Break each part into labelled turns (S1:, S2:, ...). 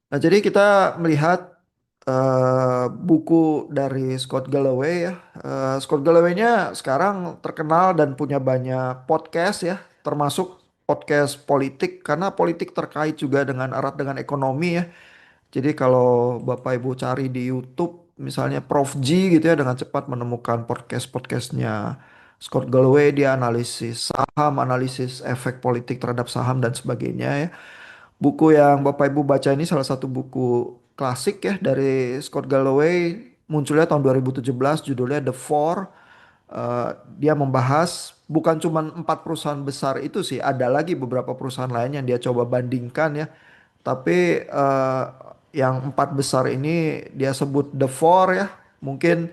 S1: Nah, jadi kita melihat buku dari Scott Galloway ya. Scott Galloway-nya sekarang terkenal dan punya banyak podcast ya, termasuk podcast politik karena politik terkait juga dengan erat dengan ekonomi ya. Jadi kalau Bapak Ibu cari di YouTube misalnya Prof G gitu ya dengan cepat menemukan podcast-podcastnya Scott Galloway, dia analisis saham, analisis efek politik terhadap saham dan sebagainya ya. Buku yang Bapak Ibu baca ini salah satu buku klasik ya dari Scott Galloway, munculnya tahun 2017, judulnya The Four. Dia membahas bukan cuma empat perusahaan besar itu sih, ada lagi beberapa perusahaan lain yang dia coba bandingkan ya. Tapi yang empat besar ini dia sebut The Four ya. Mungkin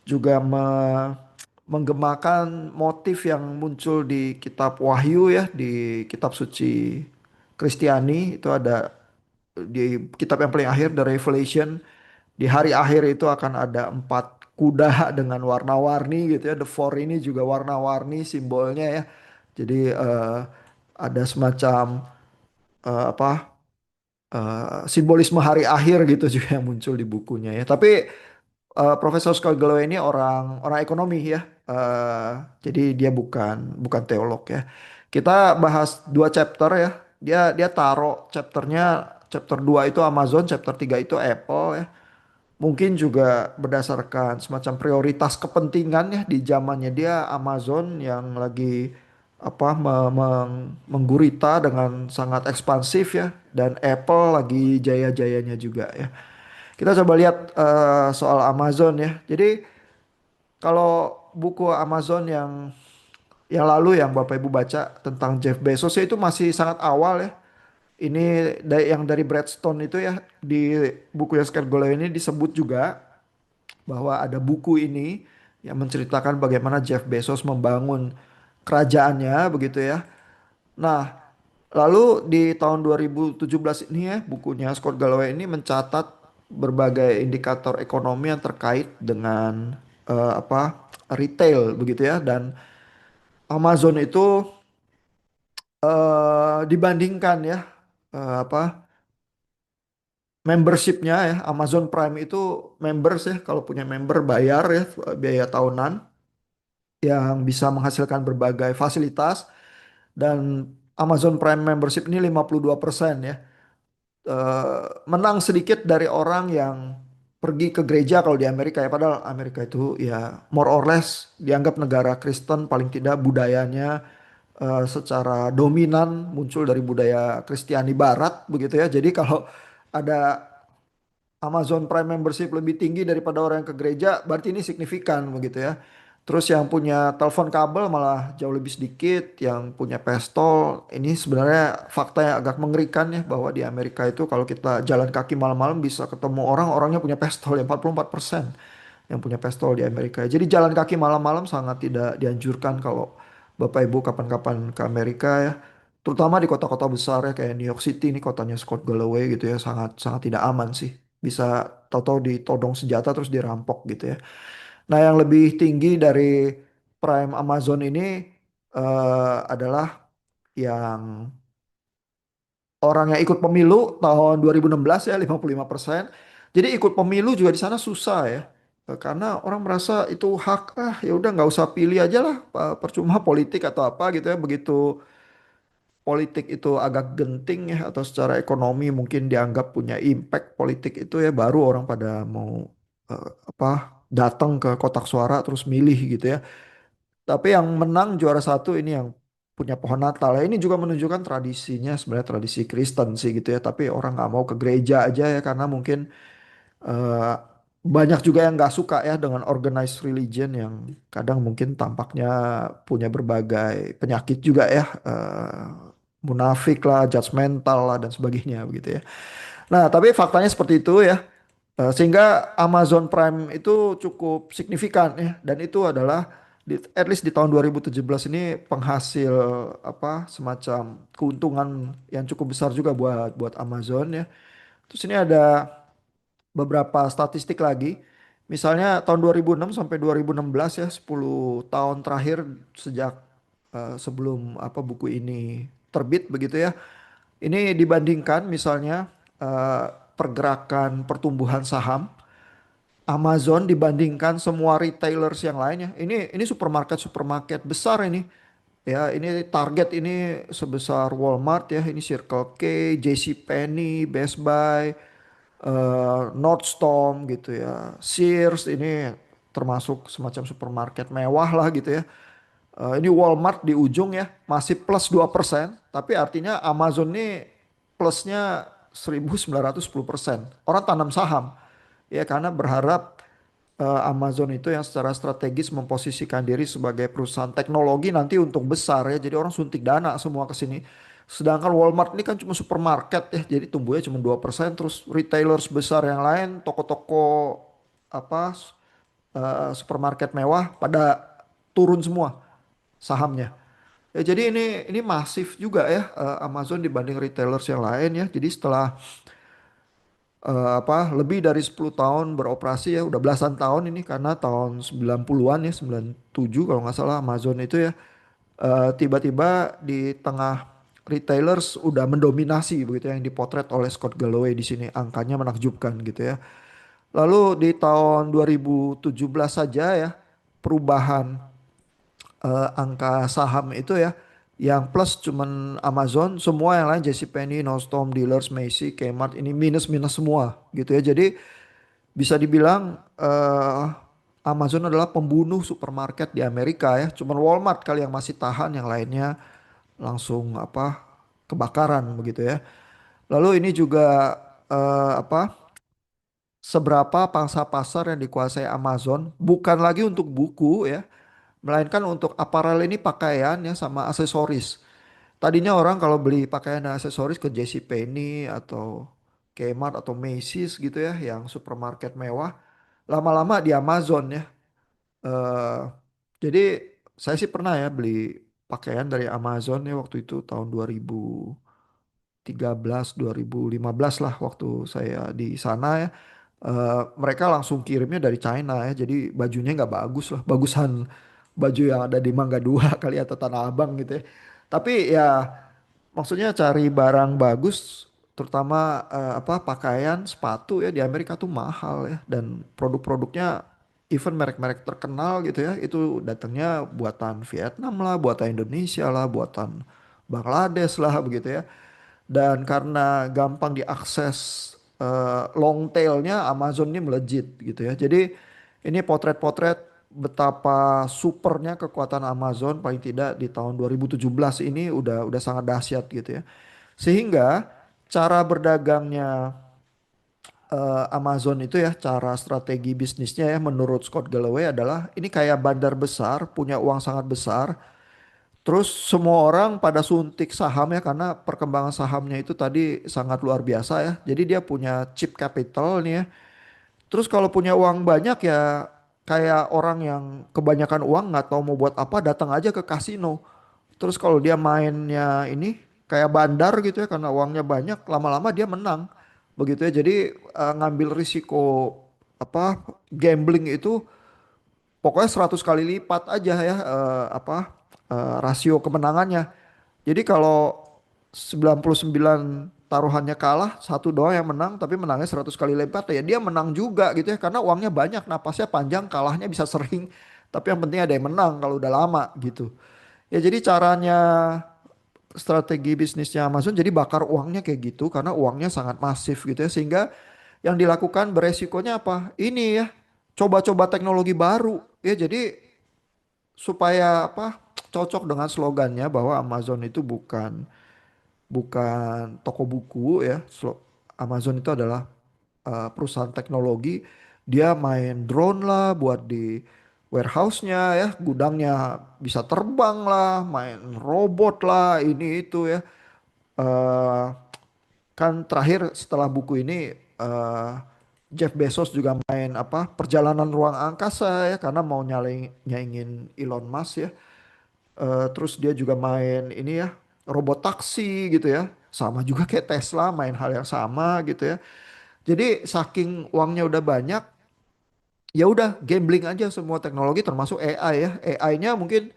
S1: juga menggemakan motif yang muncul di kitab Wahyu ya, di kitab suci Kristiani itu ada di kitab yang paling akhir The Revelation. Di hari akhir itu akan ada empat kuda dengan warna-warni gitu ya. The Four ini juga warna-warni simbolnya ya. Jadi ada semacam apa simbolisme hari akhir gitu juga yang muncul di bukunya ya. Tapi Profesor Scott Galloway ini orang orang ekonomi ya. Jadi dia bukan teolog ya. Kita bahas dua chapter ya. Dia taruh chapter 2 itu Amazon, chapter 3 itu Apple ya. Mungkin juga berdasarkan semacam prioritas kepentingan ya di zamannya dia Amazon yang lagi menggurita dengan sangat ekspansif ya dan Apple lagi jaya-jayanya juga ya. Kita coba lihat soal Amazon ya. Jadi kalau buku Amazon yang lalu yang Bapak Ibu baca tentang Jeff Bezos ya itu masih sangat awal ya. Ini yang dari Breadstone itu ya di buku yang Scott Galloway ini disebut juga bahwa ada buku ini yang menceritakan bagaimana Jeff Bezos membangun kerajaannya begitu ya. Nah, lalu di tahun 2017 ini ya bukunya Scott Galloway ini mencatat berbagai indikator ekonomi yang terkait dengan retail begitu ya dan Amazon itu dibandingkan ya apa membershipnya ya Amazon Prime itu members ya kalau punya member bayar ya biaya tahunan yang bisa menghasilkan berbagai fasilitas dan Amazon Prime membership ini 52% ya. Menang sedikit dari orang yang pergi ke gereja kalau di Amerika ya padahal Amerika itu ya more or less dianggap negara Kristen paling tidak budayanya secara dominan muncul dari budaya Kristiani Barat begitu ya. Jadi kalau ada Amazon Prime membership lebih tinggi daripada orang yang ke gereja, berarti ini signifikan begitu ya. Terus yang punya telepon kabel malah jauh lebih sedikit, yang punya pestol, ini sebenarnya fakta yang agak mengerikan ya bahwa di Amerika itu kalau kita jalan kaki malam-malam bisa ketemu orang, orangnya punya pestol ya 44% yang punya pestol di Amerika. Jadi jalan kaki malam-malam sangat tidak dianjurkan kalau Bapak Ibu kapan-kapan ke Amerika ya. Terutama di kota-kota besar ya kayak New York City ini kotanya Scott Galloway gitu ya sangat sangat tidak aman sih. Bisa tahu-tahu ditodong senjata terus dirampok gitu ya. Nah, yang lebih tinggi dari Prime Amazon ini adalah yang orang yang ikut pemilu tahun 2016 ya 55%. Jadi ikut pemilu juga di sana susah ya. Karena orang merasa itu hak ya udah nggak usah pilih aja lah percuma politik atau apa gitu ya begitu politik itu agak genting ya atau secara ekonomi mungkin dianggap punya impact politik itu ya baru orang pada mau eh, apa datang ke kotak suara terus milih gitu ya. Tapi yang menang juara satu ini yang punya pohon Natal ya. Ini juga menunjukkan tradisinya sebenarnya tradisi Kristen sih gitu ya. Tapi orang nggak mau ke gereja aja ya karena mungkin eh, banyak juga yang nggak suka ya dengan organized religion yang kadang mungkin tampaknya punya berbagai penyakit juga ya. Munafik lah, judgmental lah dan sebagainya begitu ya. Nah, tapi faktanya seperti itu ya. Sehingga Amazon Prime itu cukup signifikan ya dan itu adalah at least di tahun 2017 ini penghasil semacam keuntungan yang cukup besar juga buat buat Amazon ya. Terus ini ada beberapa statistik lagi. Misalnya tahun 2006 sampai 2016 ya 10 tahun terakhir sejak sebelum buku ini terbit begitu ya. Ini dibandingkan misalnya pergerakan pertumbuhan saham Amazon dibandingkan semua retailers yang lainnya. Ini supermarket besar ini. Ya, ini Target ini sebesar Walmart ya, ini Circle K, JCPenney, Best Buy, Nordstrom gitu ya. Sears ini termasuk semacam supermarket mewah lah gitu ya. Ini Walmart di ujung ya, masih plus 2%, tapi artinya Amazon ini plusnya 1910%. Orang tanam saham ya karena berharap Amazon itu yang secara strategis memposisikan diri sebagai perusahaan teknologi nanti untuk besar ya. Jadi orang suntik dana semua ke sini. Sedangkan Walmart ini kan cuma supermarket ya, jadi tumbuhnya cuma 2%. Terus retailers besar yang lain, toko-toko apa supermarket mewah pada turun semua sahamnya. Ya jadi ini masif juga ya Amazon dibanding retailers yang lain ya. Jadi setelah lebih dari 10 tahun beroperasi ya, udah belasan tahun ini karena tahun 90-an ya, 97 kalau nggak salah Amazon itu ya tiba-tiba di tengah retailers udah mendominasi begitu ya, yang dipotret oleh Scott Galloway di sini angkanya menakjubkan gitu ya. Lalu di tahun 2017 saja ya perubahan angka saham itu ya yang plus cuman Amazon, semua yang lain JCPenney, Nordstrom, Dealers, Macy, Kmart ini minus-minus semua gitu ya. Jadi bisa dibilang Amazon adalah pembunuh supermarket di Amerika ya. Cuman Walmart kali yang masih tahan, yang lainnya langsung kebakaran begitu ya. Lalu ini juga seberapa pangsa pasar yang dikuasai Amazon bukan lagi untuk buku ya, melainkan untuk aparel ini pakaian ya sama aksesoris. Tadinya orang kalau beli pakaian dan aksesoris ke JCPenney atau Kmart atau Macy's gitu ya, yang supermarket mewah, lama-lama di Amazon ya. Eh, jadi saya sih pernah ya beli pakaian dari Amazon ya waktu itu tahun 2013, 2015 lah waktu saya di sana ya. Mereka langsung kirimnya dari China ya, jadi bajunya nggak bagus lah, bagusan baju yang ada di Mangga Dua kali atau Tanah Abang gitu ya. Tapi ya maksudnya cari barang bagus, terutama pakaian, sepatu ya di Amerika tuh mahal ya, dan produk-produknya even merek-merek terkenal gitu ya, itu datangnya buatan Vietnam lah, buatan Indonesia lah, buatan Bangladesh lah begitu ya. Dan karena gampang diakses long tailnya Amazon ini melejit gitu ya. Jadi ini potret-potret betapa supernya kekuatan Amazon paling tidak di tahun 2017 ini udah sangat dahsyat gitu ya. Sehingga cara berdagangnya Amazon itu ya, cara strategi bisnisnya ya menurut Scott Galloway adalah ini kayak bandar besar, punya uang sangat besar. Terus semua orang pada suntik saham ya karena perkembangan sahamnya itu tadi sangat luar biasa ya. Jadi dia punya cheap capital nih ya. Terus kalau punya uang banyak ya kayak orang yang kebanyakan uang nggak tahu mau buat apa datang aja ke kasino. Terus kalau dia mainnya ini kayak bandar gitu ya karena uangnya banyak lama-lama dia menang. Begitu ya. Jadi ngambil risiko gambling itu pokoknya 100 kali lipat aja ya rasio kemenangannya. Jadi kalau 99 taruhannya kalah, satu doang yang menang tapi menangnya 100 kali lipat ya dia menang juga gitu ya karena uangnya banyak, napasnya panjang, kalahnya bisa sering. Tapi yang penting ada yang menang kalau udah lama gitu. Ya jadi caranya strategi bisnisnya Amazon jadi bakar uangnya kayak gitu karena uangnya sangat masif gitu ya sehingga yang dilakukan beresikonya apa? Ini ya coba-coba teknologi baru ya jadi supaya cocok dengan slogannya bahwa Amazon itu bukan bukan toko buku ya. Amazon itu adalah perusahaan teknologi. Dia main drone lah buat di warehouse-nya ya, gudangnya bisa terbang lah, main robot lah, ini itu ya. Eh, Kan terakhir setelah buku ini Jeff Bezos juga main perjalanan ruang angkasa ya karena mau nyaingin Elon Musk ya. Terus dia juga main ini ya robot taksi gitu ya. Sama juga kayak Tesla main hal yang sama gitu ya. Jadi saking uangnya udah banyak, ya udah gambling aja semua teknologi termasuk AI ya. AI-nya mungkin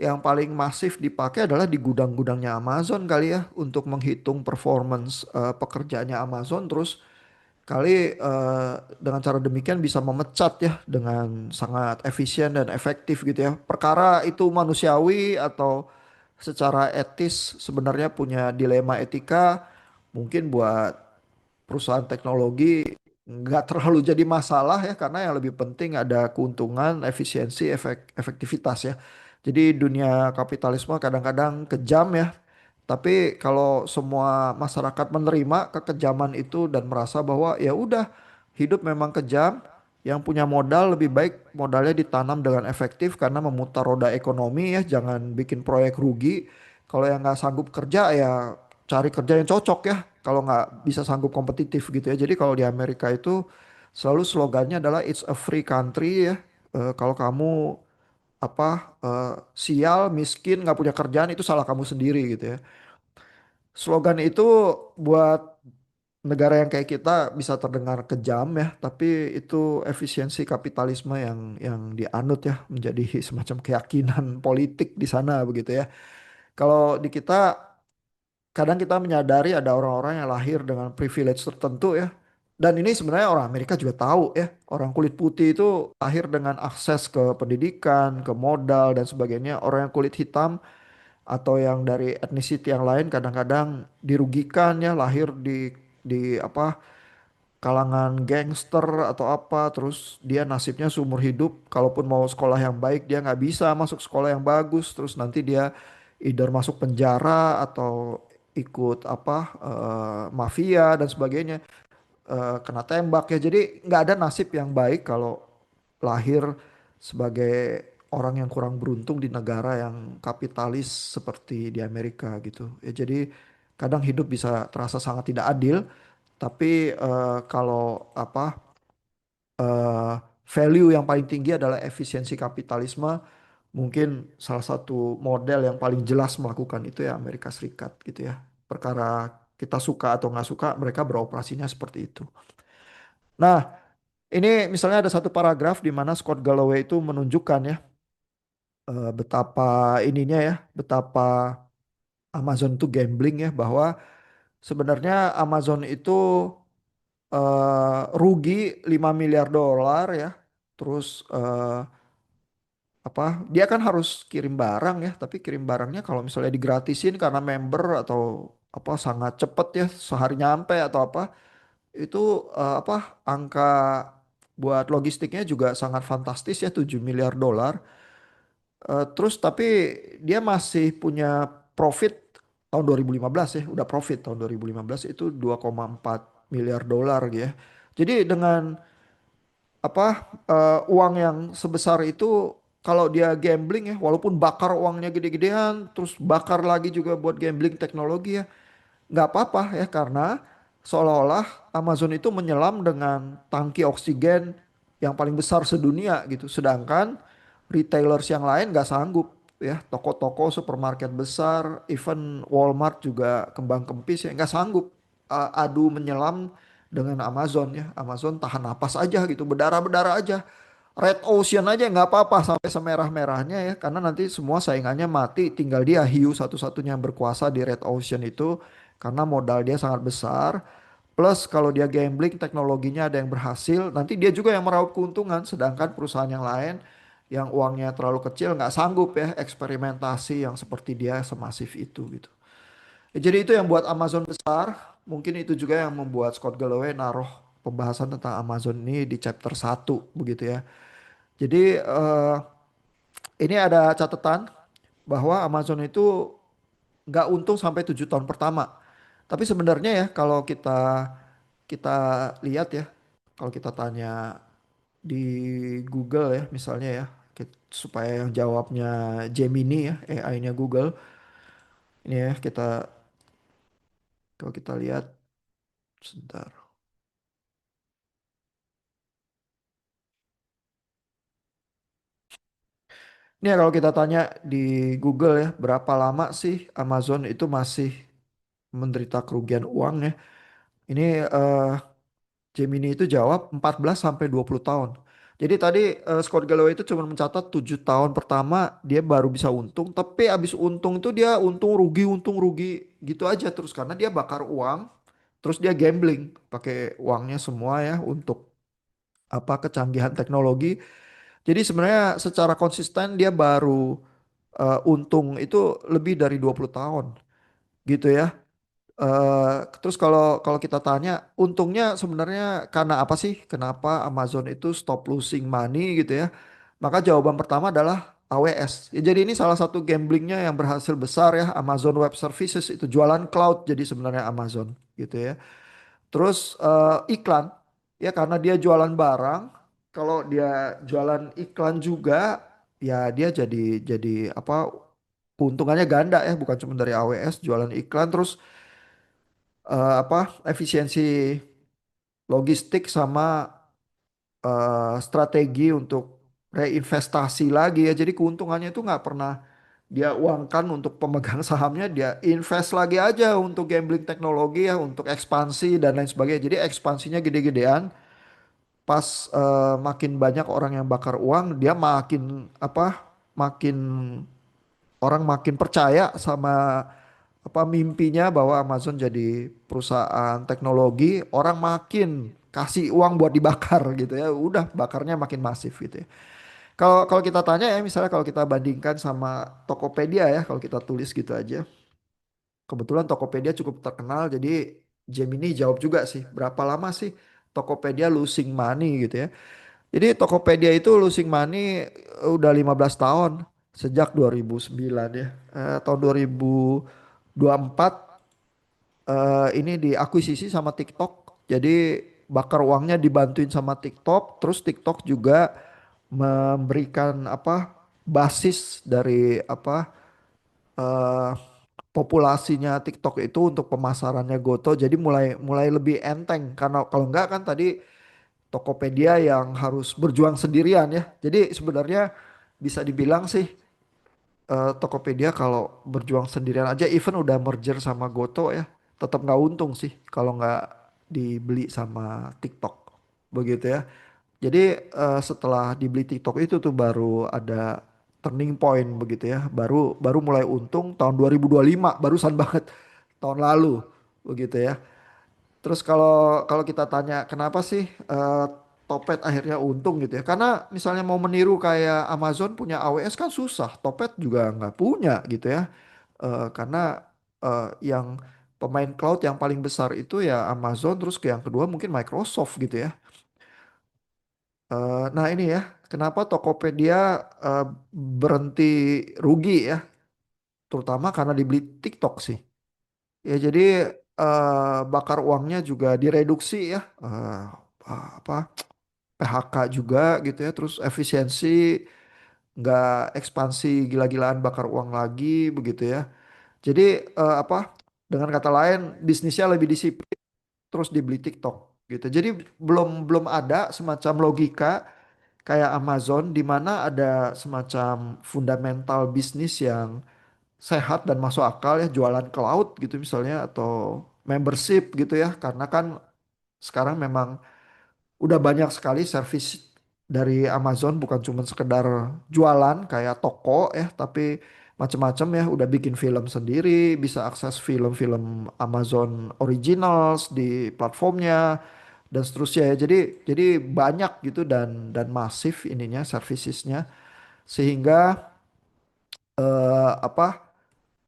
S1: yang paling masif dipakai adalah di gudang-gudangnya Amazon kali ya untuk menghitung performance pekerjaannya Amazon terus kali dengan cara demikian bisa memecat ya dengan sangat efisien dan efektif gitu ya. Perkara itu manusiawi atau secara etis sebenarnya punya dilema etika, mungkin buat perusahaan teknologi nggak terlalu jadi masalah ya karena yang lebih penting ada keuntungan, efisiensi, efektivitas ya. Jadi dunia kapitalisme kadang-kadang kejam ya. Tapi kalau semua masyarakat menerima kekejaman itu dan merasa bahwa ya udah hidup memang kejam, yang punya modal lebih baik modalnya ditanam dengan efektif karena memutar roda ekonomi ya, jangan bikin proyek rugi. Kalau yang nggak sanggup kerja ya cari kerja yang cocok ya. Kalau nggak bisa sanggup kompetitif gitu ya. Jadi kalau di Amerika itu selalu slogannya adalah it's a free country ya. Kalau kamu sial, miskin, nggak punya kerjaan itu salah kamu sendiri gitu ya. Slogan itu buat negara yang kayak kita bisa terdengar kejam ya, tapi itu efisiensi kapitalisme yang dianut ya menjadi semacam keyakinan politik di sana begitu ya. Kalau di kita kadang kita menyadari ada orang-orang yang lahir dengan privilege tertentu ya. Dan ini sebenarnya orang Amerika juga tahu ya. Orang kulit putih itu lahir dengan akses ke pendidikan, ke modal dan sebagainya. Orang yang kulit hitam atau yang dari etnisiti yang lain kadang-kadang dirugikan ya lahir di kalangan gangster atau apa terus dia nasibnya seumur hidup kalaupun mau sekolah yang baik dia nggak bisa masuk sekolah yang bagus terus nanti dia either masuk penjara atau ikut mafia dan sebagainya, kena tembak ya jadi nggak ada nasib yang baik kalau lahir sebagai orang yang kurang beruntung di negara yang kapitalis seperti di Amerika gitu ya jadi kadang hidup bisa terasa sangat tidak adil tapi kalau eh, value yang paling tinggi adalah efisiensi kapitalisme. Mungkin salah satu model yang paling jelas melakukan itu ya Amerika Serikat gitu ya. Perkara kita suka atau nggak suka, mereka beroperasinya seperti itu. Nah, ini misalnya ada satu paragraf di mana Scott Galloway itu menunjukkan ya betapa ininya ya, betapa Amazon itu gambling ya, bahwa sebenarnya Amazon itu rugi 5 miliar dolar ya. Terus dia kan harus kirim barang ya, tapi kirim barangnya kalau misalnya digratisin karena member atau sangat cepet ya, sehari nyampe atau itu angka buat logistiknya juga sangat fantastis ya 7 miliar dolar. Terus tapi dia masih punya profit tahun 2015 ya, udah profit tahun 2015 itu 2,4 miliar dolar gitu ya. Jadi dengan uang yang sebesar itu kalau dia gambling ya walaupun bakar uangnya gede-gedean terus bakar lagi juga buat gambling teknologi ya nggak apa-apa ya karena seolah-olah Amazon itu menyelam dengan tangki oksigen yang paling besar sedunia gitu. Sedangkan retailers yang lain nggak sanggup ya. Toko-toko supermarket besar, even Walmart juga kembang kempis ya nggak sanggup adu menyelam dengan Amazon ya. Amazon tahan napas aja gitu, berdarah-berdarah aja. Red Ocean aja nggak apa-apa sampai semerah-merahnya ya karena nanti semua saingannya mati tinggal dia hiu satu-satunya yang berkuasa di Red Ocean itu karena modal dia sangat besar plus kalau dia gambling teknologinya ada yang berhasil nanti dia juga yang meraup keuntungan sedangkan perusahaan yang lain yang uangnya terlalu kecil nggak sanggup ya eksperimentasi yang seperti dia semasif itu gitu. Ya, jadi itu yang buat Amazon besar mungkin itu juga yang membuat Scott Galloway naruh pembahasan tentang Amazon ini di chapter 1 begitu ya. Jadi ini ada catatan bahwa Amazon itu nggak untung sampai 7 tahun pertama. Tapi sebenarnya ya kalau kita kita lihat ya, kalau kita tanya di Google ya misalnya ya, supaya yang jawabnya Gemini ya, AI-nya Google. Ini ya kalau kita lihat sebentar. Ini ya kalau kita tanya di Google ya, berapa lama sih Amazon itu masih menderita kerugian uang ya? Ini Gemini itu jawab 14 sampai 20 tahun. Jadi tadi Scott Galloway itu cuma mencatat 7 tahun pertama dia baru bisa untung, tapi abis untung itu dia untung rugi gitu aja terus karena dia bakar uang Terus dia gambling pakai uangnya semua ya untuk apa kecanggihan teknologi. Jadi sebenarnya secara konsisten dia baru untung itu lebih dari 20 tahun gitu ya. Terus kalau kalau kita tanya untungnya sebenarnya karena apa sih? Kenapa Amazon itu stop losing money gitu ya? Maka jawaban pertama adalah AWS. Ya, jadi ini salah satu gamblingnya yang berhasil besar ya Amazon Web Services itu jualan cloud jadi sebenarnya Amazon gitu ya. Terus iklan ya karena dia jualan barang. Kalau dia jualan iklan juga ya dia jadi apa keuntungannya ganda ya bukan cuma dari AWS jualan iklan terus apa efisiensi logistik sama strategi untuk reinvestasi lagi ya. Jadi keuntungannya itu nggak pernah dia uangkan untuk pemegang sahamnya, dia invest lagi aja untuk gambling teknologi ya, untuk ekspansi dan lain sebagainya. Jadi ekspansinya gede-gedean. Pas makin banyak orang yang bakar uang, dia makin apa? Makin orang makin percaya sama apa mimpinya bahwa Amazon jadi perusahaan teknologi, orang makin kasih uang buat dibakar gitu ya. Udah bakarnya makin masif gitu ya. Kalau kalau kita tanya ya misalnya kalau kita bandingkan sama Tokopedia ya, kalau kita tulis gitu aja. Kebetulan Tokopedia cukup terkenal jadi Gemini jawab juga sih. Berapa lama sih Tokopedia losing money gitu ya. Jadi Tokopedia itu losing money udah 15 tahun sejak 2009 ya. Tahun 2024 ini diakuisisi sama TikTok. Jadi bakar uangnya dibantuin sama TikTok. Terus TikTok juga memberikan apa basis dari apa eh, populasinya TikTok itu untuk pemasarannya Goto. Jadi mulai mulai lebih enteng karena kalau enggak kan tadi Tokopedia yang harus berjuang sendirian ya. Jadi sebenarnya bisa dibilang sih Tokopedia kalau berjuang sendirian aja even udah merger sama Goto ya tetap nggak untung sih kalau nggak dibeli sama TikTok begitu ya. Jadi setelah dibeli TikTok itu tuh baru ada turning point begitu ya. Baru baru mulai untung tahun 2025 barusan banget tahun lalu begitu ya. Terus kalau kalau kita tanya kenapa sih Topet akhirnya untung gitu ya? Karena misalnya mau meniru kayak Amazon punya AWS kan susah. Topet juga nggak punya gitu ya. Karena yang pemain cloud yang paling besar itu ya Amazon, terus yang kedua mungkin Microsoft gitu ya. Nah ini ya, kenapa Tokopedia eh, berhenti rugi ya? Terutama karena dibeli TikTok sih. Ya jadi bakar uangnya juga direduksi ya. Apa PHK juga gitu ya. Terus efisiensi nggak ekspansi gila-gilaan bakar uang lagi begitu ya. Jadi apa? Dengan kata lain bisnisnya lebih disiplin terus dibeli TikTok gitu. Jadi belum belum ada semacam logika kayak Amazon di mana ada semacam fundamental bisnis yang sehat dan masuk akal ya jualan cloud gitu misalnya atau membership gitu ya karena kan sekarang memang udah banyak sekali service dari Amazon bukan cuma sekedar jualan kayak toko ya tapi macam-macam ya udah bikin film sendiri bisa akses film-film Amazon Originals di platformnya dan seterusnya ya jadi banyak gitu dan masif ininya servicesnya sehingga apa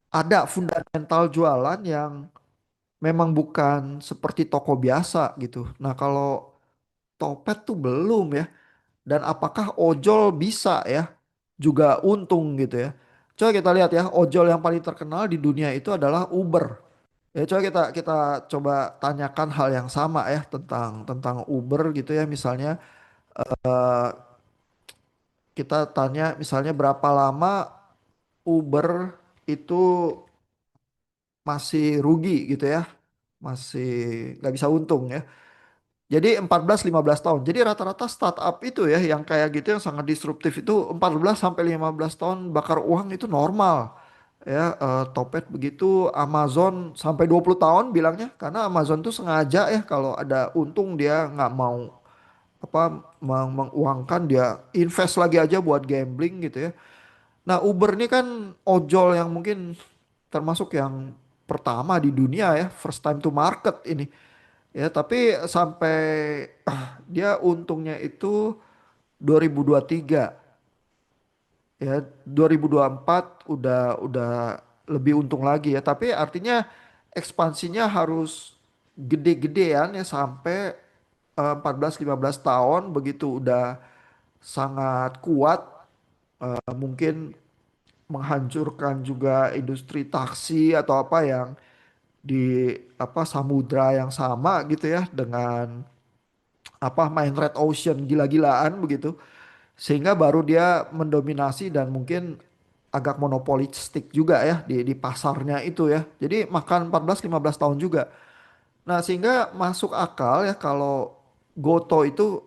S1: ada fundamental jualan yang memang bukan seperti toko biasa gitu. Nah, kalau Topet tuh belum ya. Dan apakah ojol bisa ya juga untung gitu ya. Coba kita lihat ya, ojol yang paling terkenal di dunia itu adalah Uber. Ya, coba kita kita coba tanyakan hal yang sama ya tentang tentang Uber gitu ya. Misalnya kita tanya misalnya berapa lama Uber itu masih rugi gitu ya. Masih nggak bisa untung ya. Jadi 14-15 tahun. Jadi rata-rata startup itu ya yang kayak gitu yang sangat disruptif itu 14 sampai 15 tahun bakar uang itu normal. Ya, Topet begitu, Amazon sampai 20 tahun bilangnya karena Amazon tuh sengaja ya kalau ada untung dia nggak mau apa menguangkan dia invest lagi aja buat gambling gitu ya. Nah, Uber ini kan ojol yang mungkin termasuk yang pertama di dunia ya, first time to market ini. Ya, tapi sampai dia untungnya itu 2023 ya, 2024 udah lebih untung lagi ya. Tapi artinya ekspansinya harus gede-gedean ya sampai 14-15 tahun begitu udah sangat kuat, mungkin menghancurkan juga industri taksi atau apa yang di apa samudra yang sama gitu ya dengan apa main red ocean gila-gilaan begitu, sehingga baru dia mendominasi dan mungkin agak monopolistik juga ya di pasarnya itu ya. Jadi makan 14-15 tahun juga. Nah, sehingga masuk akal ya kalau Goto itu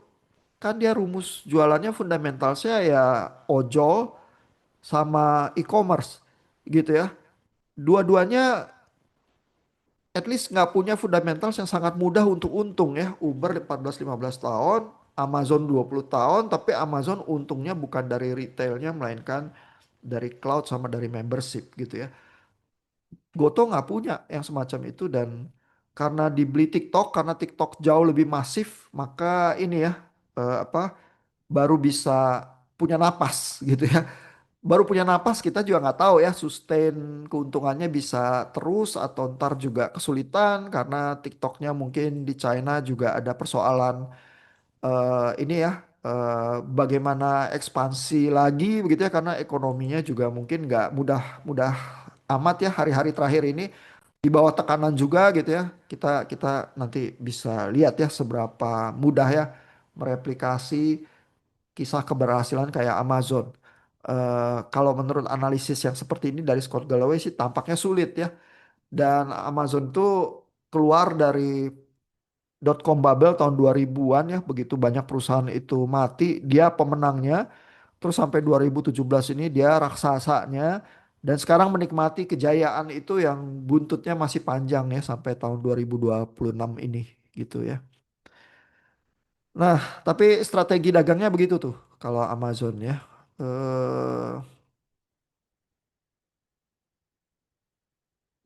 S1: kan dia rumus jualannya fundamentalnya ya ojol sama e-commerce gitu ya. Dua-duanya at least nggak punya fundamentals yang sangat mudah untuk untung ya. Uber 14-15 tahun, Amazon 20 tahun, tapi Amazon untungnya bukan dari retailnya melainkan dari cloud sama dari membership gitu ya. Goto nggak punya yang semacam itu dan karena dibeli TikTok, karena TikTok jauh lebih masif, maka ini ya apa baru bisa punya napas gitu ya. Baru punya napas kita juga nggak tahu ya sustain keuntungannya bisa terus atau ntar juga kesulitan karena TikToknya mungkin di China juga ada persoalan ini ya bagaimana ekspansi lagi begitu ya karena ekonominya juga mungkin nggak mudah-mudah amat ya hari-hari terakhir ini di bawah tekanan juga gitu ya. Kita nanti bisa lihat ya seberapa mudah ya mereplikasi kisah keberhasilan kayak Amazon. Kalau menurut analisis yang seperti ini dari Scott Galloway sih tampaknya sulit ya. Dan Amazon tuh keluar dari dot com bubble tahun 2000-an ya, begitu banyak perusahaan itu mati, dia pemenangnya. Terus sampai 2017 ini dia raksasanya dan sekarang menikmati kejayaan itu yang buntutnya masih panjang ya sampai tahun 2026 ini gitu ya. Nah, tapi strategi dagangnya begitu tuh kalau Amazon ya. Eh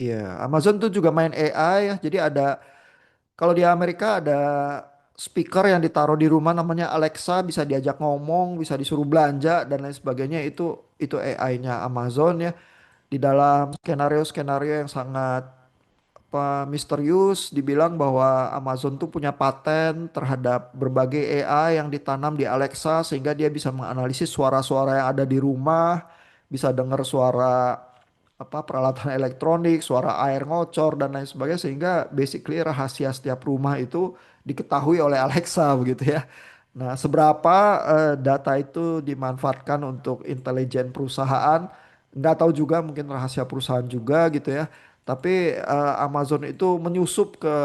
S1: Iya, Amazon tuh juga main AI ya. Jadi ada kalau di Amerika ada speaker yang ditaruh di rumah namanya Alexa, bisa diajak ngomong, bisa disuruh belanja dan lain sebagainya. Itu AI-nya Amazon ya. Di dalam skenario-skenario yang sangat apa misterius dibilang bahwa Amazon tuh punya paten terhadap berbagai AI yang ditanam di Alexa sehingga dia bisa menganalisis suara-suara yang ada di rumah, bisa dengar suara apa peralatan elektronik, suara air ngocor dan lain sebagainya sehingga basically rahasia setiap rumah itu diketahui oleh Alexa begitu ya. Nah, seberapa data itu dimanfaatkan untuk intelijen perusahaan, nggak tahu juga mungkin rahasia perusahaan juga gitu ya. Tapi Amazon itu menyusup ke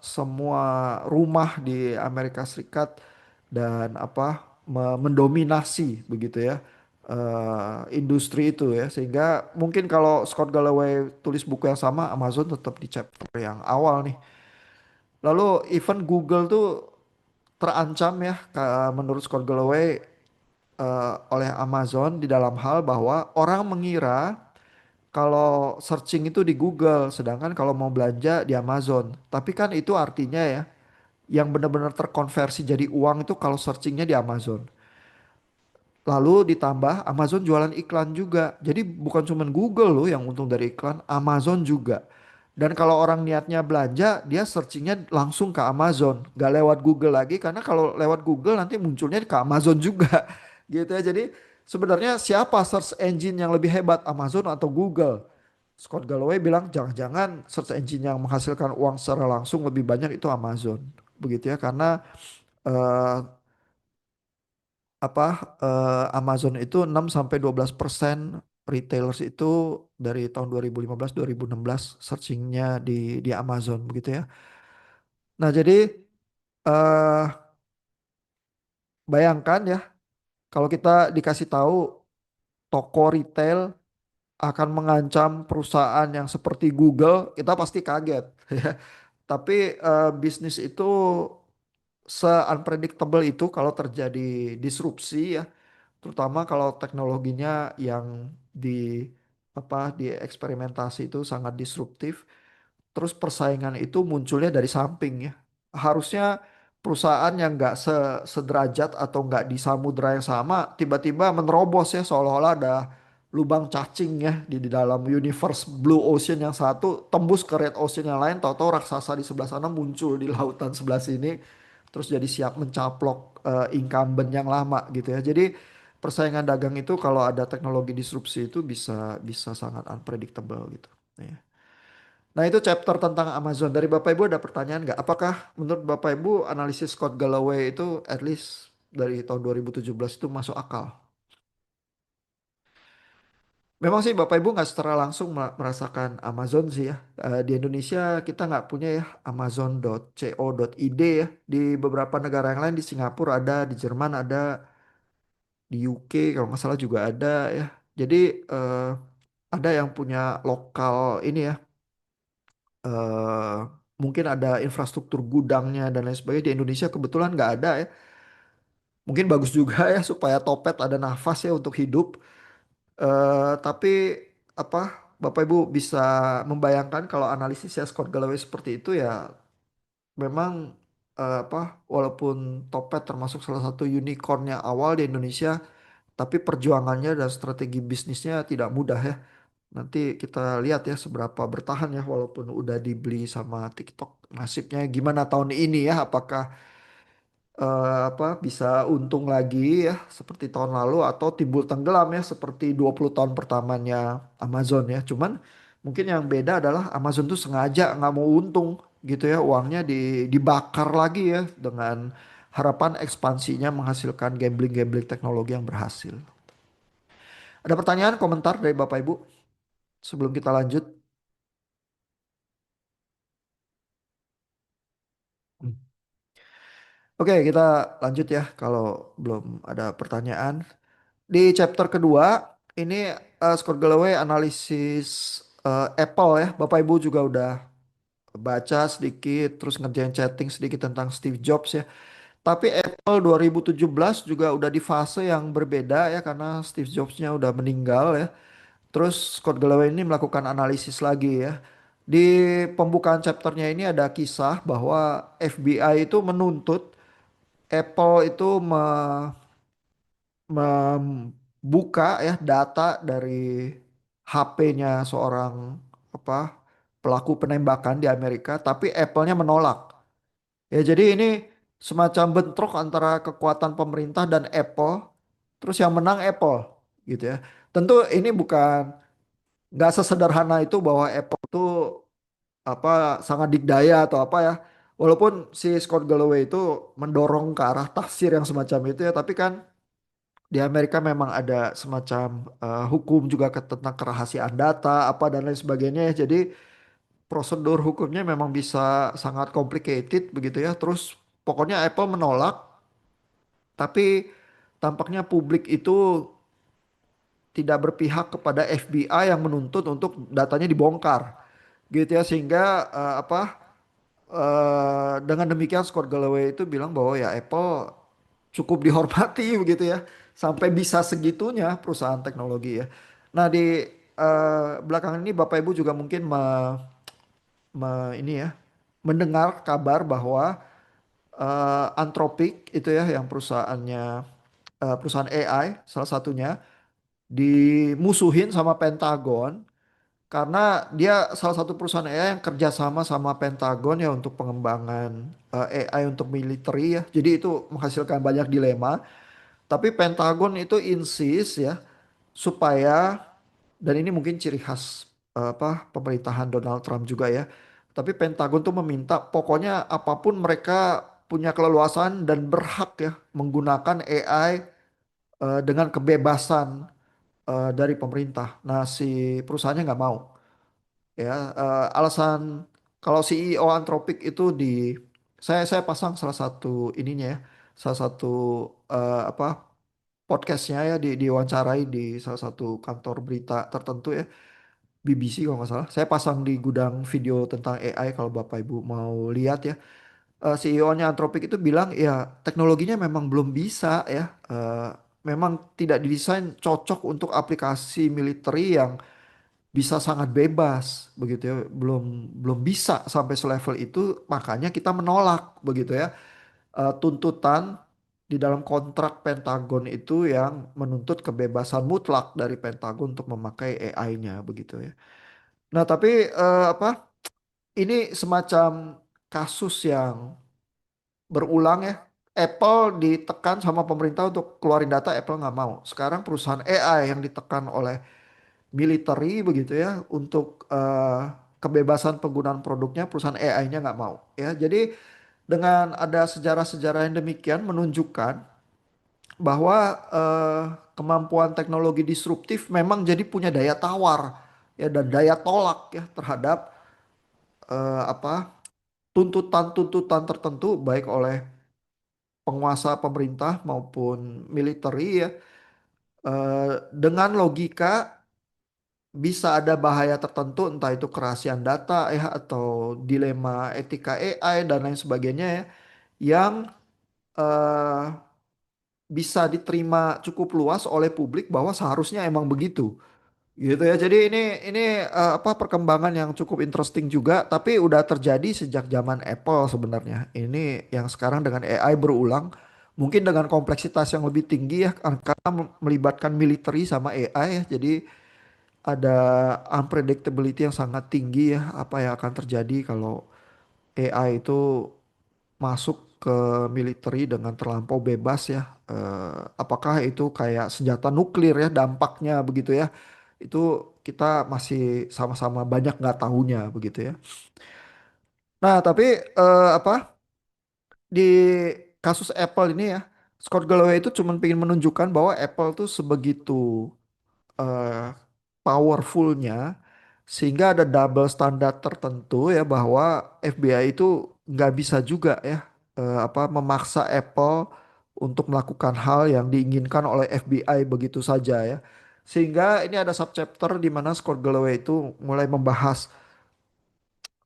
S1: semua rumah di Amerika Serikat dan apa mendominasi begitu ya industri itu ya. Sehingga mungkin kalau Scott Galloway tulis buku yang sama, Amazon tetap di chapter yang awal nih. Lalu even Google tuh terancam ya menurut Scott Galloway oleh Amazon di dalam hal bahwa orang mengira kalau searching itu di Google, sedangkan kalau mau belanja di Amazon. Tapi kan itu artinya ya, yang benar-benar terkonversi jadi uang itu kalau searchingnya di Amazon. Lalu ditambah Amazon jualan iklan juga. Jadi bukan cuma Google loh yang untung dari iklan, Amazon juga. Dan kalau orang niatnya belanja, dia searchingnya langsung ke Amazon. Gak lewat Google lagi, karena kalau lewat Google nanti munculnya ke Amazon juga. Gitu ya. Jadi sebenarnya siapa search engine yang lebih hebat, Amazon atau Google? Scott Galloway bilang jangan-jangan search engine yang menghasilkan uang secara langsung lebih banyak itu Amazon. Begitu ya, karena eh, apa Amazon itu 6 sampai 12% retailers itu dari tahun 2015-2016 searchingnya di Amazon begitu ya. Nah, jadi eh bayangkan ya kalau kita dikasih tahu toko retail akan mengancam perusahaan yang seperti Google, kita pasti kaget ya. Tapi bisnis itu se-unpredictable itu kalau terjadi disrupsi ya, terutama kalau teknologinya yang dieksperimentasi itu sangat disruptif. Terus persaingan itu munculnya dari samping ya. Harusnya perusahaan yang nggak sederajat atau nggak di samudra yang sama tiba-tiba menerobos ya seolah-olah ada lubang cacing ya di dalam universe Blue Ocean yang satu tembus ke Red Ocean yang lain, tahu-tahu raksasa di sebelah sana muncul di lautan sebelah sini terus jadi siap mencaplok incumbent yang lama gitu ya. Jadi persaingan dagang itu kalau ada teknologi disrupsi itu bisa bisa sangat unpredictable gitu. Ya. Nah itu chapter tentang Amazon. Dari Bapak Ibu ada pertanyaan nggak? Apakah menurut Bapak Ibu analisis Scott Galloway itu at least dari tahun 2017 itu masuk akal? Memang sih Bapak Ibu nggak secara langsung merasakan Amazon sih ya. Di Indonesia kita nggak punya ya Amazon.co.id ya. Di beberapa negara yang lain di Singapura ada, di Jerman ada, di UK kalau nggak salah juga ada ya. Jadi eh, ada yang punya lokal ini ya, eh, mungkin ada infrastruktur gudangnya dan lain sebagainya. Di Indonesia kebetulan nggak ada ya. Mungkin bagus juga ya supaya Topet ada nafas ya untuk hidup. Tapi apa Bapak Ibu bisa membayangkan kalau analisisnya Scott Galloway seperti itu ya memang walaupun Topet termasuk salah satu unicornnya awal di Indonesia, tapi perjuangannya dan strategi bisnisnya tidak mudah ya. Nanti kita lihat ya seberapa bertahan ya walaupun udah dibeli sama TikTok. Nasibnya gimana tahun ini ya? Apakah bisa untung lagi ya seperti tahun lalu atau timbul tenggelam ya seperti 20 tahun pertamanya Amazon ya. Cuman mungkin yang beda adalah Amazon tuh sengaja nggak mau untung gitu ya. Uangnya dibakar lagi ya dengan harapan ekspansinya menghasilkan gambling-gambling teknologi yang berhasil. Ada pertanyaan, komentar dari Bapak Ibu sebelum kita lanjut? Oke, kita lanjut ya kalau belum ada pertanyaan. Di chapter kedua, ini Scott Galloway analisis Apple ya. Bapak Ibu juga udah baca sedikit, terus ngerjain chatting sedikit tentang Steve Jobs ya. Tapi Apple 2017 juga udah di fase yang berbeda ya karena Steve Jobsnya udah meninggal ya. Terus Scott Galloway ini melakukan analisis lagi ya. Di pembukaan chapternya ini ada kisah bahwa FBI itu menuntut Apple itu membuka ya data dari HP-nya seorang apa pelaku penembakan di Amerika, tapi Apple-nya menolak. Ya jadi ini semacam bentrok antara kekuatan pemerintah dan Apple, terus yang menang Apple gitu ya. Tentu ini bukan nggak sesederhana itu bahwa Apple itu sangat dikdaya atau apa ya. Walaupun si Scott Galloway itu mendorong ke arah tafsir yang semacam itu ya, tapi kan di Amerika memang ada semacam hukum juga tentang kerahasiaan data apa dan lain sebagainya ya. Jadi prosedur hukumnya memang bisa sangat complicated begitu ya. Terus pokoknya Apple menolak, tapi tampaknya publik itu tidak berpihak kepada FBI yang menuntut untuk datanya dibongkar gitu ya sehingga dengan demikian Scott Galloway itu bilang bahwa ya Apple cukup dihormati begitu ya sampai bisa segitunya perusahaan teknologi ya. Nah di belakangan ini Bapak Ibu juga mungkin ini ya mendengar kabar bahwa Anthropic itu ya yang perusahaan AI salah satunya dimusuhin sama Pentagon karena dia salah satu perusahaan AI yang kerjasama sama Pentagon ya untuk pengembangan AI untuk militer ya. Jadi itu menghasilkan banyak dilema. Tapi Pentagon itu insist ya supaya dan ini mungkin ciri khas pemerintahan Donald Trump juga ya. Tapi Pentagon tuh meminta pokoknya apapun mereka punya keleluasaan dan berhak ya menggunakan AI dengan kebebasan dari pemerintah. Nah si perusahaannya nggak mau ya alasan kalau CEO Anthropic itu saya pasang salah satu ininya ya salah satu apa podcastnya ya diwawancarai di salah satu kantor berita tertentu ya BBC kalau nggak salah saya pasang di gudang video tentang AI kalau Bapak Ibu mau lihat ya. CEO-nya Anthropic itu bilang ya teknologinya memang belum bisa ya. Memang tidak didesain cocok untuk aplikasi militer yang bisa sangat bebas begitu ya. Belum belum bisa sampai selevel itu, makanya kita menolak begitu ya. Tuntutan di dalam kontrak Pentagon itu yang menuntut kebebasan mutlak dari Pentagon untuk memakai AI-nya begitu ya. Nah, tapi apa? Ini semacam kasus yang berulang ya. Apple ditekan sama pemerintah untuk keluarin data, Apple nggak mau. Sekarang perusahaan AI yang ditekan oleh military begitu ya untuk kebebasan penggunaan produknya, perusahaan AI-nya nggak mau ya. Jadi dengan ada sejarah-sejarah yang demikian menunjukkan bahwa kemampuan teknologi disruptif memang jadi punya daya tawar ya dan daya tolak ya terhadap apa tuntutan-tuntutan tertentu baik oleh penguasa pemerintah maupun militer ya. Dengan logika bisa ada bahaya tertentu entah itu kerahasiaan data ya atau dilema etika AI dan lain sebagainya ya yang eh, bisa diterima cukup luas oleh publik bahwa seharusnya emang begitu gitu ya. Jadi ini apa perkembangan yang cukup interesting juga tapi udah terjadi sejak zaman Apple sebenarnya. Ini yang sekarang dengan AI berulang mungkin dengan kompleksitas yang lebih tinggi ya karena melibatkan military sama AI ya. Jadi ada unpredictability yang sangat tinggi ya apa yang akan terjadi kalau AI itu masuk ke military dengan terlampau bebas ya. Apakah itu kayak senjata nuklir ya dampaknya begitu ya. Itu kita masih sama-sama banyak nggak tahunya begitu ya. Nah, tapi apa di kasus Apple ini ya, Scott Galloway itu cuma ingin menunjukkan bahwa Apple tuh sebegitu eh, powerfulnya sehingga ada double standar tertentu ya bahwa FBI itu nggak bisa juga ya apa memaksa Apple untuk melakukan hal yang diinginkan oleh FBI begitu saja ya. Sehingga ini ada subchapter di mana Scott Galloway itu mulai membahas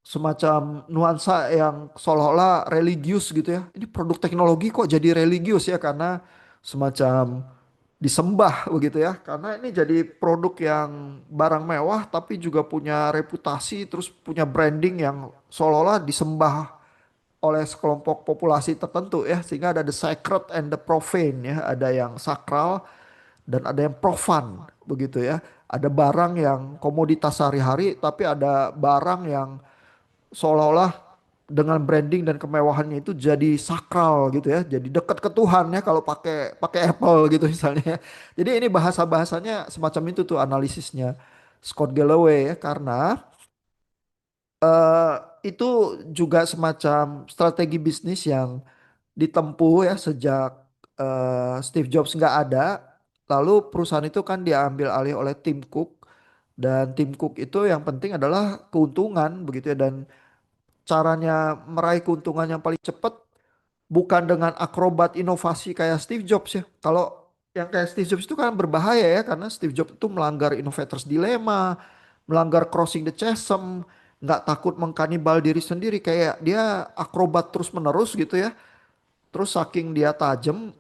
S1: semacam nuansa yang seolah-olah religius gitu ya. Ini produk teknologi kok jadi religius ya karena semacam disembah begitu ya. Karena ini jadi produk yang barang mewah tapi juga punya reputasi terus punya branding yang seolah-olah disembah oleh sekelompok populasi tertentu ya. Sehingga ada the sacred and the profane ya. Ada yang sakral dan ada yang profan begitu ya. Ada barang yang komoditas sehari-hari tapi ada barang yang seolah-olah dengan branding dan kemewahannya itu jadi sakral gitu ya, jadi dekat ke Tuhan ya kalau pakai pakai Apple gitu misalnya. Jadi ini bahasa-bahasanya semacam itu tuh analisisnya Scott Galloway ya karena eh, itu juga semacam strategi bisnis yang ditempuh ya sejak Steve Jobs nggak ada, lalu perusahaan itu kan diambil alih oleh Tim Cook dan Tim Cook itu yang penting adalah keuntungan begitu ya dan caranya meraih keuntungan yang paling cepat bukan dengan akrobat inovasi kayak Steve Jobs ya. Kalau yang kayak Steve Jobs itu kan berbahaya ya karena Steve Jobs itu melanggar innovators dilemma, melanggar crossing the chasm, nggak takut mengkanibal diri sendiri kayak dia akrobat terus menerus gitu ya. Terus saking dia tajam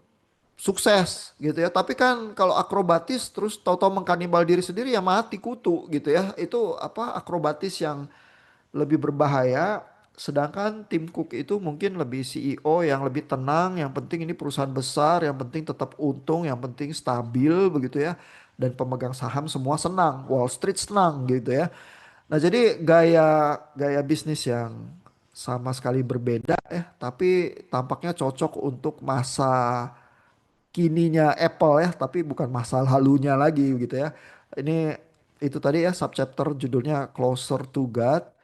S1: sukses gitu ya. Tapi kan kalau akrobatis terus tahu-tahu mengkanibal diri sendiri ya mati kutu gitu ya. Itu apa akrobatis yang lebih berbahaya. Sedangkan tim Cook itu mungkin lebih CEO yang lebih tenang, yang penting ini perusahaan besar, yang penting tetap untung, yang penting stabil begitu ya. Dan pemegang saham semua senang, Wall Street senang gitu ya. Nah, jadi gaya gaya bisnis yang sama sekali berbeda ya, tapi tampaknya cocok untuk masa kininya Apple ya, tapi bukan masa lalunya lagi gitu ya. Ini itu tadi ya subchapter judulnya Closer to God.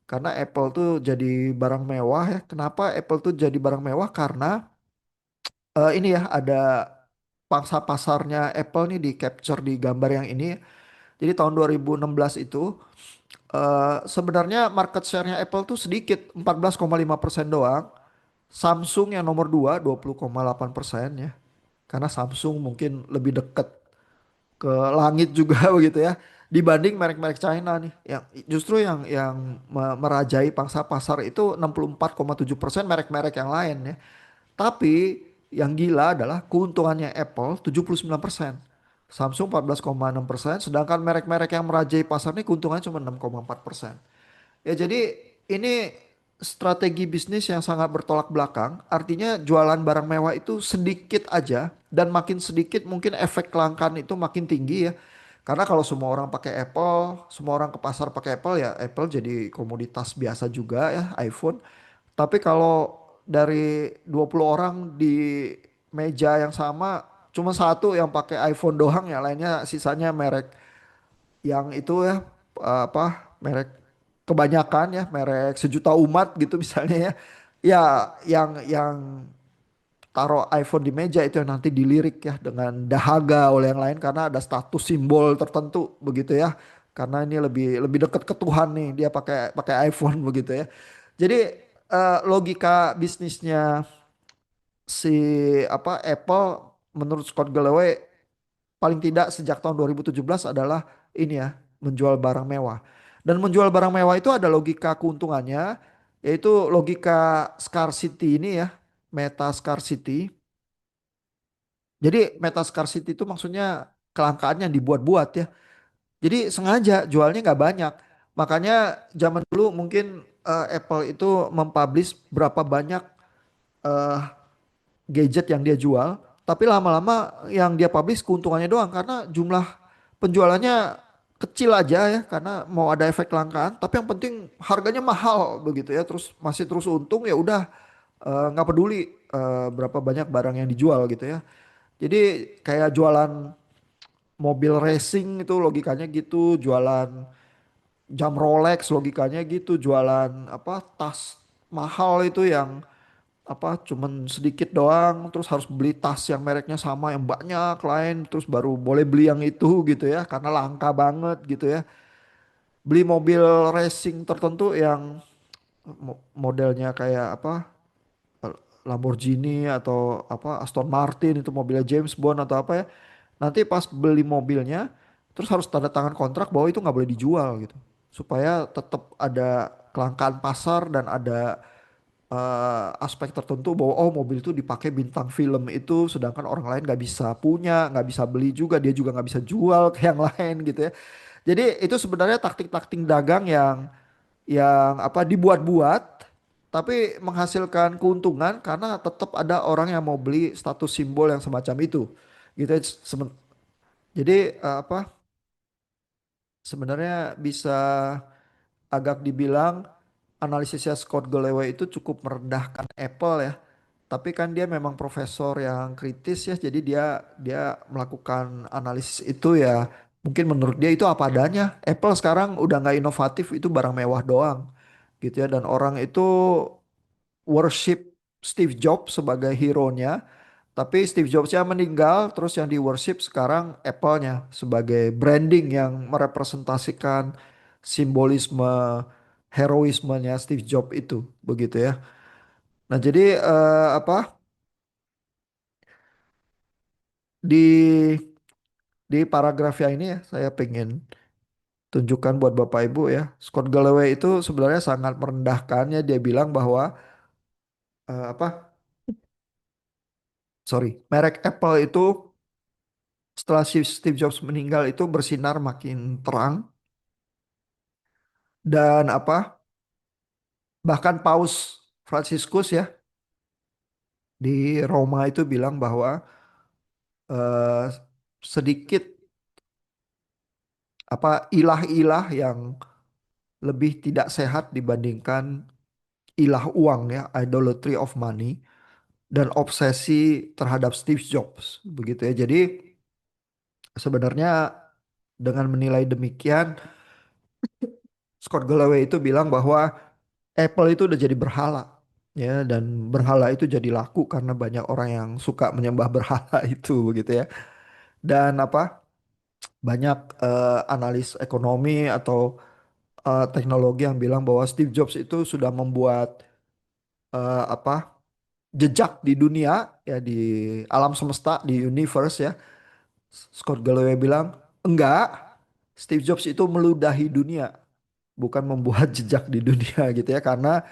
S1: Karena Apple tuh jadi barang mewah ya. Kenapa Apple tuh jadi barang mewah? Karena ini ya ada pangsa pasarnya Apple nih di capture di gambar yang ini. Jadi tahun 2016 itu sebenarnya market share-nya Apple tuh sedikit 14,5% doang. Samsung yang nomor 2 20,8% ya. Karena Samsung mungkin lebih dekat ke langit juga begitu ya dibanding merek-merek China nih yang justru yang merajai pangsa pasar itu 64,7% merek-merek yang lain ya. Tapi yang gila adalah keuntungannya Apple 79%. Samsung 14,6%, sedangkan merek-merek yang merajai pasar ini keuntungannya cuma 6,4%. Ya jadi ini strategi bisnis yang sangat bertolak belakang. Artinya jualan barang mewah itu sedikit aja dan makin sedikit mungkin efek kelangkaan itu makin tinggi ya. Karena kalau semua orang pakai Apple, semua orang ke pasar pakai Apple ya Apple jadi komoditas biasa juga ya iPhone. Tapi kalau dari 20 orang di meja yang sama cuma satu yang pakai iPhone doang ya lainnya sisanya merek yang itu ya apa merek kebanyakan ya merek sejuta umat gitu misalnya ya ya yang taruh iPhone di meja itu yang nanti dilirik ya dengan dahaga oleh yang lain karena ada status simbol tertentu begitu ya karena ini lebih lebih dekat ke Tuhan nih dia pakai pakai iPhone begitu ya jadi logika bisnisnya si apa Apple menurut Scott Galloway paling tidak sejak tahun 2017 adalah ini ya, menjual barang mewah. Dan menjual barang mewah itu ada logika keuntungannya, yaitu logika scarcity ini ya, meta scarcity. Jadi meta scarcity itu maksudnya kelangkaannya dibuat-buat ya. Jadi sengaja jualnya nggak banyak. Makanya zaman dulu mungkin Apple itu mempublish berapa banyak eh, gadget yang dia jual, tapi lama-lama yang dia publish keuntungannya doang karena jumlah penjualannya kecil aja ya karena mau ada efek langkaan, tapi yang penting harganya mahal begitu ya, terus masih terus untung ya udah nggak peduli berapa banyak barang yang dijual gitu ya. Jadi kayak jualan mobil racing itu logikanya gitu, jualan jam Rolex logikanya gitu, jualan apa tas mahal itu yang apa cuman sedikit doang terus harus beli tas yang mereknya sama yang banyak lain terus baru boleh beli yang itu gitu ya karena langka banget gitu ya beli mobil racing tertentu yang modelnya kayak apa Lamborghini atau apa Aston Martin itu mobilnya James Bond atau apa ya nanti pas beli mobilnya terus harus tanda tangan kontrak bahwa itu nggak boleh dijual gitu supaya tetap ada kelangkaan pasar dan ada aspek tertentu bahwa oh mobil itu dipakai bintang film itu sedangkan orang lain nggak bisa punya nggak bisa beli juga dia juga nggak bisa jual ke yang lain gitu ya jadi itu sebenarnya taktik-taktik dagang yang apa dibuat-buat tapi menghasilkan keuntungan karena tetap ada orang yang mau beli status simbol yang semacam itu gitu ya. Jadi apa sebenarnya bisa agak dibilang analisisnya Scott Galloway itu cukup merendahkan Apple ya. Tapi kan dia memang profesor yang kritis ya, jadi dia melakukan analisis itu ya. Mungkin menurut dia itu apa adanya. Apple sekarang udah nggak inovatif, itu barang mewah doang, gitu ya. Dan orang itu worship Steve Jobs sebagai hero-nya, tapi Steve Jobs-nya meninggal, terus yang di worship sekarang Apple-nya sebagai branding yang merepresentasikan simbolisme heroismenya Steve Jobs itu, begitu ya. Nah, jadi apa di paragraf yang ini ya saya pengen tunjukkan buat Bapak Ibu ya. Scott Galloway itu sebenarnya sangat merendahkannya. Dia bilang bahwa apa? Sorry, merek Apple itu setelah si Steve Jobs meninggal itu bersinar makin terang dan apa? Bahkan Paus Fransiskus ya di Roma itu bilang bahwa eh, sedikit apa ilah-ilah yang lebih tidak sehat dibandingkan ilah uang ya, idolatry of money dan obsesi terhadap Steve Jobs begitu ya. Jadi sebenarnya dengan menilai demikian Scott Galloway itu bilang bahwa Apple itu udah jadi berhala ya dan berhala itu jadi laku karena banyak orang yang suka menyembah berhala itu begitu ya. Dan apa banyak analis ekonomi atau teknologi yang bilang bahwa Steve Jobs itu sudah membuat apa jejak di dunia ya di alam semesta di universe ya. Scott Galloway bilang, enggak, Steve Jobs itu meludahi dunia, bukan membuat jejak di dunia gitu ya. Karena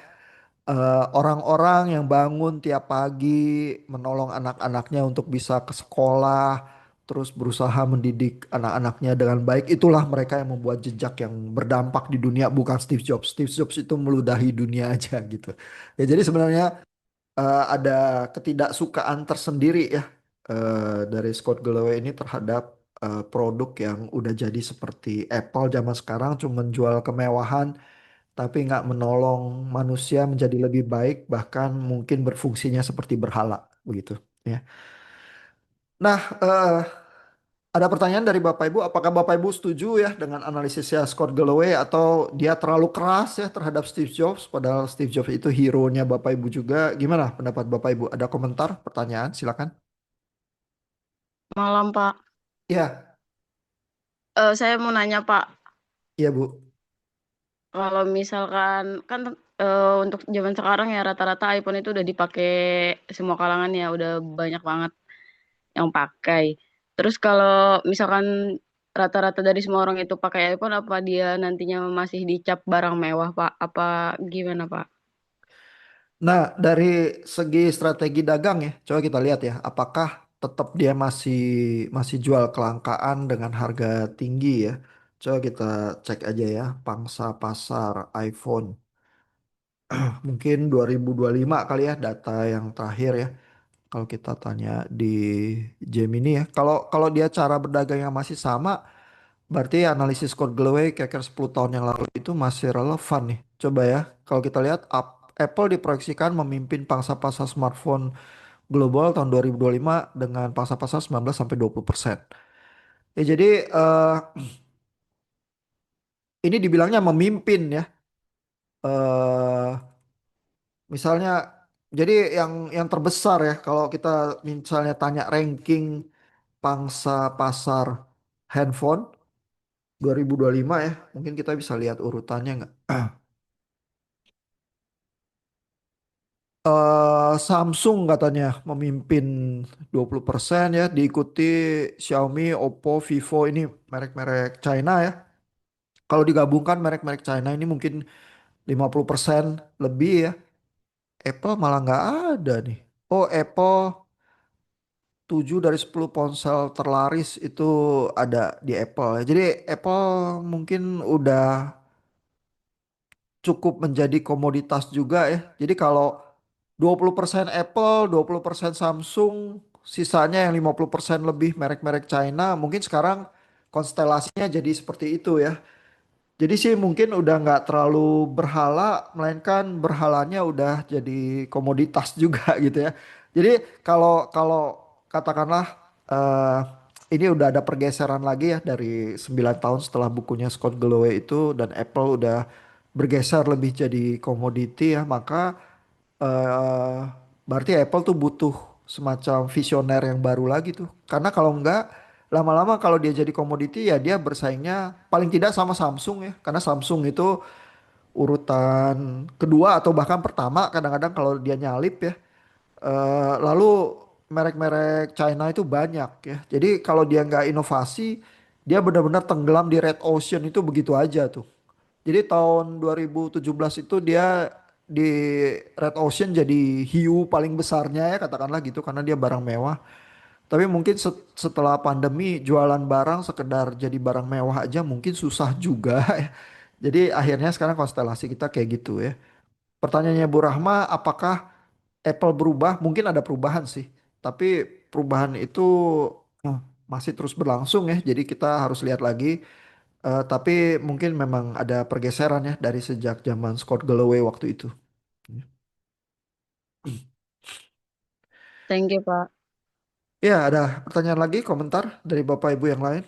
S1: orang-orang yang bangun tiap pagi menolong anak-anaknya untuk bisa ke sekolah, terus berusaha mendidik anak-anaknya dengan baik. Itulah mereka yang membuat jejak yang berdampak di dunia, bukan Steve Jobs. Steve Jobs itu meludahi dunia aja gitu. Ya jadi sebenarnya ada ketidaksukaan tersendiri ya dari Scott Galloway ini terhadap produk yang udah jadi seperti Apple zaman sekarang cuma menjual kemewahan tapi nggak menolong manusia menjadi lebih baik bahkan mungkin berfungsinya seperti berhala begitu ya. Nah, ada pertanyaan dari Bapak Ibu, apakah Bapak Ibu setuju ya dengan analisisnya Scott Galloway atau dia terlalu keras ya terhadap Steve Jobs padahal Steve Jobs itu hero-nya Bapak Ibu juga. Gimana pendapat Bapak Ibu? Ada komentar, pertanyaan, silakan.
S2: Malam, Pak.
S1: Iya,
S2: Saya mau nanya, Pak.
S1: iya Bu.
S2: Kalau misalkan kan untuk zaman sekarang ya rata-rata iPhone itu udah dipakai semua kalangan ya, udah banyak banget yang pakai. Terus kalau misalkan rata-rata dari semua orang itu pakai iPhone, apa dia nantinya masih dicap barang mewah, Pak? Apa gimana, Pak?
S1: Nah, dari segi strategi dagang ya, coba kita lihat ya, apakah tetap dia masih masih jual kelangkaan dengan harga tinggi ya. Coba kita cek aja ya, pangsa pasar iPhone. Mungkin 2025 kali ya data yang terakhir ya. Kalau kita tanya di Gemini ya, kalau kalau dia cara berdagangnya masih sama, berarti analisis Scott Galloway kira-kira 10 tahun yang lalu itu masih relevan nih. Coba ya, kalau kita lihat Apple diproyeksikan memimpin pangsa pasar smartphone global tahun 2025 dengan pangsa pasar 19 sampai 20%. Ya jadi ini dibilangnya memimpin ya. Eh Misalnya jadi yang terbesar ya kalau kita misalnya tanya ranking pangsa pasar handphone 2025 ya, mungkin kita bisa lihat urutannya nggak? Samsung katanya memimpin 20% ya, diikuti Xiaomi, Oppo, Vivo ini merek-merek China ya. Kalau digabungkan merek-merek China ini mungkin 50% lebih ya. Apple malah nggak ada nih. Oh, Apple 7 dari 10 ponsel terlaris itu ada di Apple ya. Jadi Apple mungkin udah cukup menjadi komoditas juga ya. Jadi kalau 20% Apple, 20% Samsung, sisanya yang 50% lebih merek-merek China, mungkin sekarang konstelasinya jadi seperti itu ya. Jadi sih mungkin udah nggak terlalu berhala, melainkan berhalanya udah jadi komoditas juga gitu ya. Jadi kalau kalau katakanlah eh, ini udah ada pergeseran lagi ya dari 9 tahun setelah bukunya Scott Galloway itu dan Apple udah bergeser lebih jadi komoditi ya, maka eh berarti Apple tuh butuh semacam visioner yang baru lagi tuh. Karena kalau enggak lama-lama kalau dia jadi komoditi ya dia bersaingnya paling tidak sama Samsung ya. Karena Samsung itu urutan kedua atau bahkan pertama kadang-kadang kalau dia nyalip ya. Lalu merek-merek China itu banyak ya. Jadi kalau dia nggak inovasi dia benar-benar tenggelam di red ocean itu begitu aja tuh. Jadi tahun 2017 itu dia di Red Ocean jadi hiu paling besarnya ya katakanlah gitu karena dia barang mewah. Tapi mungkin setelah pandemi jualan barang sekedar jadi barang mewah aja mungkin susah juga ya. Jadi akhirnya sekarang konstelasi kita kayak gitu ya. Pertanyaannya Bu Rahma, apakah Apple berubah? Mungkin ada perubahan sih. Tapi perubahan itu eh, masih terus berlangsung ya. Jadi kita harus lihat lagi. Tapi mungkin memang ada pergeseran ya dari sejak zaman Scott Galloway waktu itu.
S2: Thank you, Pak.
S1: Ya, ada pertanyaan lagi, komentar dari Bapak Ibu yang lain?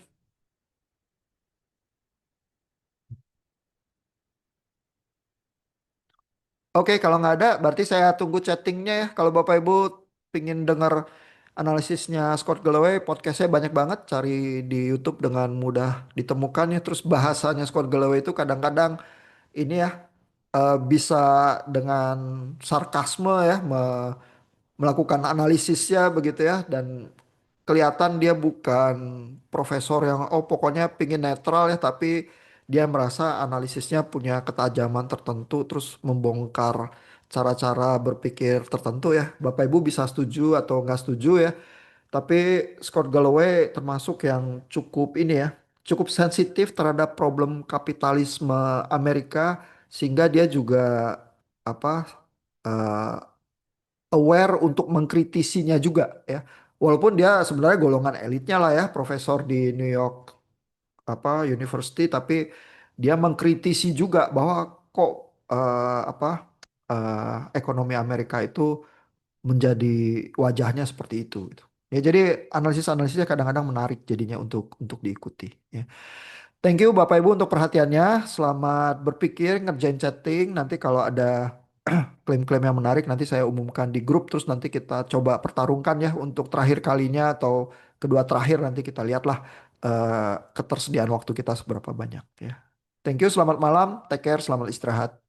S1: Oke, kalau nggak ada, berarti saya tunggu chattingnya ya. Kalau Bapak Ibu pingin dengar analisisnya Scott Galloway, podcastnya banyak banget. Cari di YouTube dengan mudah ditemukan ya. Terus bahasanya Scott Galloway itu kadang-kadang ini ya bisa dengan sarkasme ya melakukan analisisnya begitu ya dan kelihatan dia bukan profesor yang oh pokoknya pingin netral ya tapi dia merasa analisisnya punya ketajaman tertentu terus membongkar cara-cara berpikir tertentu ya Bapak Ibu bisa setuju atau nggak setuju ya Tapi Scott Galloway termasuk yang cukup ini ya, cukup sensitif terhadap problem kapitalisme Amerika sehingga dia juga apa eh, aware untuk mengkritisinya juga ya. Walaupun dia sebenarnya golongan elitnya lah ya, profesor di New York University, tapi dia mengkritisi juga bahwa kok ekonomi Amerika itu menjadi wajahnya seperti itu gitu. Ya jadi analisis-analisisnya kadang-kadang menarik jadinya untuk diikuti ya. Thank you Bapak Ibu untuk perhatiannya. Selamat berpikir ngerjain chatting. Nanti kalau ada klaim-klaim yang menarik nanti saya umumkan di grup terus nanti kita coba pertarungkan ya untuk terakhir kalinya atau kedua terakhir nanti kita lihatlah ketersediaan waktu kita seberapa banyak ya. Thank you, selamat malam, take care, selamat istirahat.